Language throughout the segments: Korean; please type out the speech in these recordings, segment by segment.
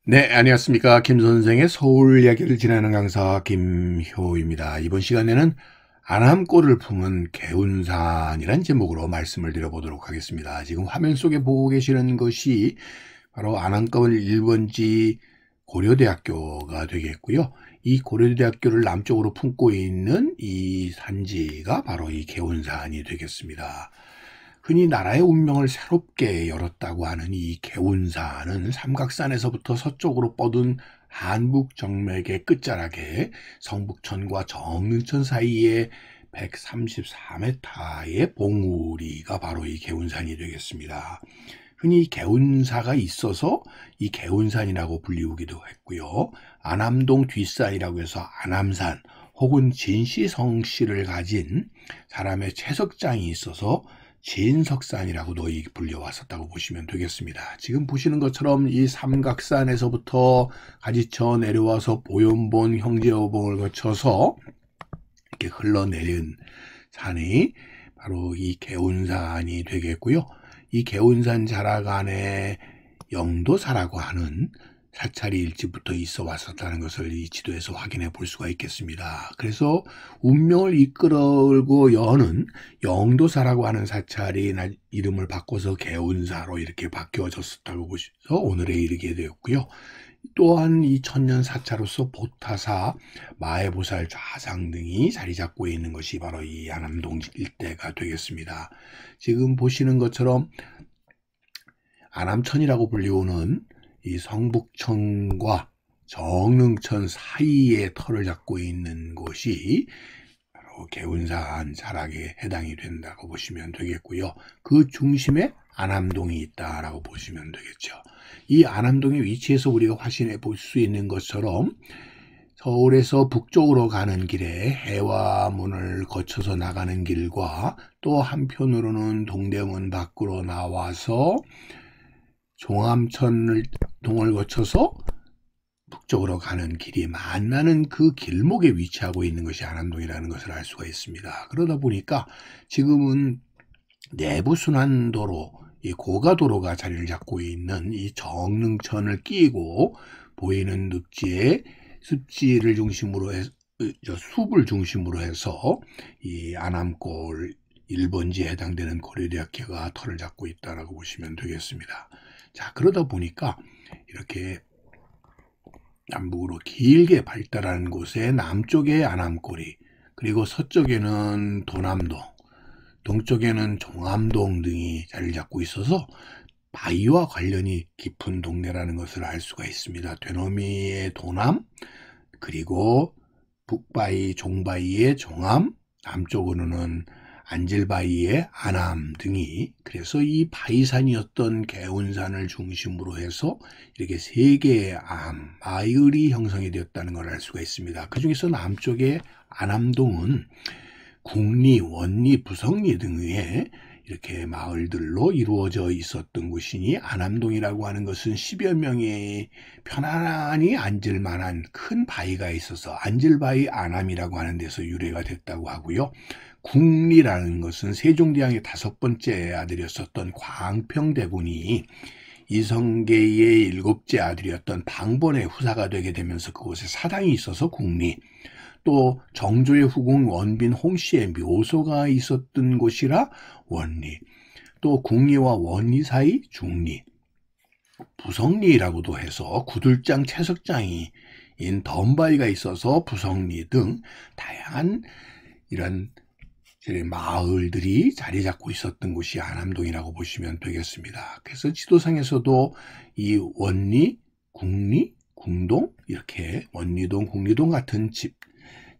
네, 안녕하십니까. 김 선생의 서울 이야기를 진행하는 강사 김효입니다. 이번 시간에는 안암골을 품은 개운산이란 제목으로 말씀을 드려보도록 하겠습니다. 지금 화면 속에 보고 계시는 것이 바로 안암골 1번지 고려대학교가 되겠고요. 이 고려대학교를 남쪽으로 품고 있는 이 산지가 바로 이 개운산이 되겠습니다. 흔히 나라의 운명을 새롭게 열었다고 하는 이 개운산은 삼각산에서부터 서쪽으로 뻗은 한북정맥의 끝자락에 성북천과 정릉천 사이에 134m의 봉우리가 바로 이 개운산이 되겠습니다. 흔히 개운사가 있어서 이 개운산이라고 불리우기도 했고요. 안암동 뒷산이라고 해서 안암산 혹은 진시성씨를 가진 사람의 채석장이 있어서 진석산이라고도 불려왔었다고 보시면 되겠습니다. 지금 보시는 것처럼 이 삼각산에서부터 가지쳐 내려와서 보현본 형제어봉을 거쳐서 이렇게 흘러내린 산이 바로 이 개운산이 되겠고요. 이 개운산 자락 안에 영도사라고 하는 사찰이 일찍부터 있어 왔었다는 것을 이 지도에서 확인해 볼 수가 있겠습니다. 그래서 운명을 이끌고 여는 영도사라고 하는 사찰이 이름을 바꿔서 개운사로 이렇게 바뀌어졌었다고 보셔서 오늘에 이르게 되었고요. 또한 이 천년 사찰로서 보타사, 마해보살 좌상 등이 자리 잡고 있는 것이 바로 이 안암동 일대가 되겠습니다. 지금 보시는 것처럼 안암천이라고 불리우는 이 성북천과 정릉천 사이에 터를 잡고 있는 곳이 바로 개운산 자락에 해당이 된다고 보시면 되겠고요. 그 중심에 안암동이 있다라고 보시면 되겠죠. 이 안암동의 위치에서 우리가 확인해 볼 수 있는 것처럼 서울에서 북쪽으로 가는 길에 해화문을 거쳐서 나가는 길과 또 한편으로는 동대문 밖으로 나와서 종암천을 동을 거쳐서 북쪽으로 가는 길이 만나는 그 길목에 위치하고 있는 것이 안암동이라는 것을 알 수가 있습니다. 그러다 보니까 지금은 내부순환도로, 이 고가도로가 자리를 잡고 있는 이 정릉천을 끼고 보이는 늪지에 습지를 중심으로 해서 숲을 중심으로 해서 이 안암골 1번지에 해당되는 고려대학교가 터를 잡고 있다라고 보시면 되겠습니다. 자, 그러다 보니까 이렇게 남북으로 길게 발달하는 곳에 남쪽에 안암골이, 그리고 서쪽에는 도남동, 동쪽에는 종암동 등이 자리를 잡고 있어서 바위와 관련이 깊은 동네라는 것을 알 수가 있습니다. 되노미의 도남, 그리고 북바위, 종바위의 종암, 남쪽으로는 안질바위의 안암 등이, 그래서 이 바위산이었던 개운산을 중심으로 해서 이렇게 세 개의 마을이 형성이 되었다는 걸 알 수가 있습니다. 그 중에서 남쪽의 안암동은 국리, 원리, 부성리 등의 이렇게 마을들로 이루어져 있었던 곳이니 안암동이라고 하는 것은 10여 명이 편안히 앉을 만한 큰 바위가 있어서 안질바위 안암이라고 하는 데서 유래가 됐다고 하고요. 국리라는 것은 세종대왕의 5번째 아들이었었던 광평대군이 이성계의 7째 아들이었던 방본의 후사가 되게 되면서 그곳에 사당이 있어서 국리, 또 정조의 후궁 원빈 홍씨의 묘소가 있었던 곳이라 원리, 또 국리와 원리 사이 중리, 부성리라고도 해서 구들장 채석장인 덤바위가 있어서 부성리 등 다양한 이런 마을들이 자리 잡고 있었던 곳이 안암동이라고 보시면 되겠습니다. 그래서 지도상에서도 이 원리, 국리, 궁동, 이렇게 원리동, 국리동 같은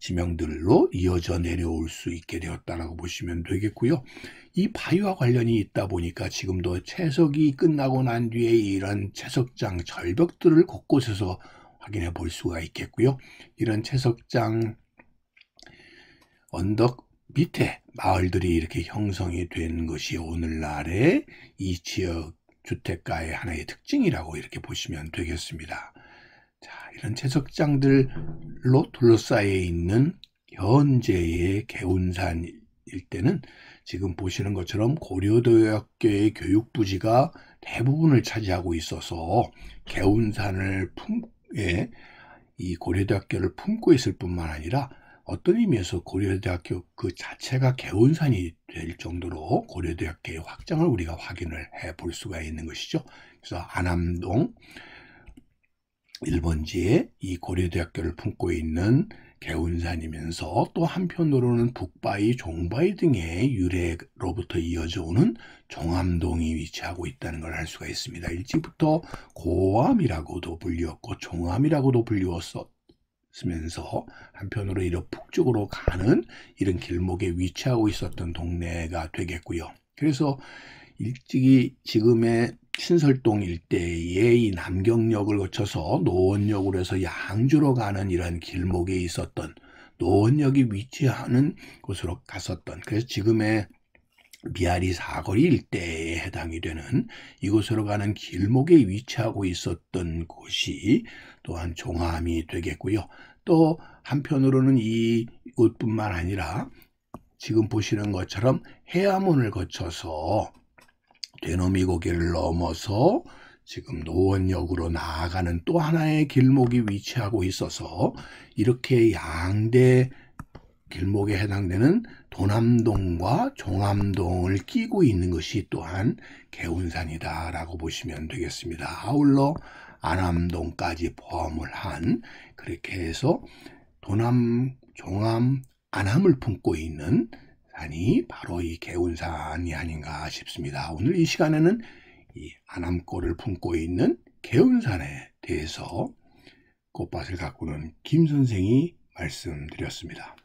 지명들로 이어져 내려올 수 있게 되었다라고 보시면 되겠고요. 이 바위와 관련이 있다 보니까 지금도 채석이 끝나고 난 뒤에 이런 채석장 절벽들을 곳곳에서 확인해 볼 수가 있겠고요. 이런 채석장 언덕 밑에 마을들이 이렇게 형성이 된 것이 오늘날의 이 지역 주택가의 하나의 특징이라고 이렇게 보시면 되겠습니다. 자, 이런 채석장들로 둘러싸여 있는 현재의 개운산 일대는 지금 보시는 것처럼 고려대학교의 교육부지가 대부분을 차지하고 있어서 개운산을 이 고려대학교를 품고 있을 뿐만 아니라 어떤 의미에서 고려대학교 그 자체가 개운산이 될 정도로 고려대학교의 확장을 우리가 확인을 해 볼 수가 있는 것이죠. 그래서 안암동 1번지에 이 고려대학교를 품고 있는 개운산이면서 또 한편으로는 북바위, 종바위 등의 유래로부터 이어져 오는 종암동이 위치하고 있다는 걸 알 수가 있습니다. 일찍부터 고암이라고도 불리웠고 종암이라고도 불리웠으면서 한편으로 이런 북쪽으로 가는 이런 길목에 위치하고 있었던 동네가 되겠고요. 그래서 일찍이 지금의 신설동 일대의 이 남경역을 거쳐서 노원역으로 해서 양주로 가는 이런 길목에 있었던 노원역이 위치하는 곳으로 갔었던, 그래서 지금의 미아리 사거리 일대에 해당이 되는 이곳으로 가는 길목에 위치하고 있었던 곳이 또한 종암이 되겠고요. 또 한편으로는 이곳뿐만 아니라 지금 보시는 것처럼 해암원을 거쳐서 되놈이 고개를 넘어서 지금 노원역으로 나아가는 또 하나의 길목이 위치하고 있어서 이렇게 양대 길목에 해당되는 도남동과 종암동을 끼고 있는 것이 또한 개운산이다 라고 보시면 되겠습니다. 아울러 안암동까지 포함을 한, 그렇게 해서 도남, 종암, 안암을 품고 있는 산이 바로 이 개운산이 아닌가 싶습니다. 오늘 이 시간에는 이 안암골을 품고 있는 개운산에 대해서 꽃밭을 가꾸는 김 선생이 말씀드렸습니다.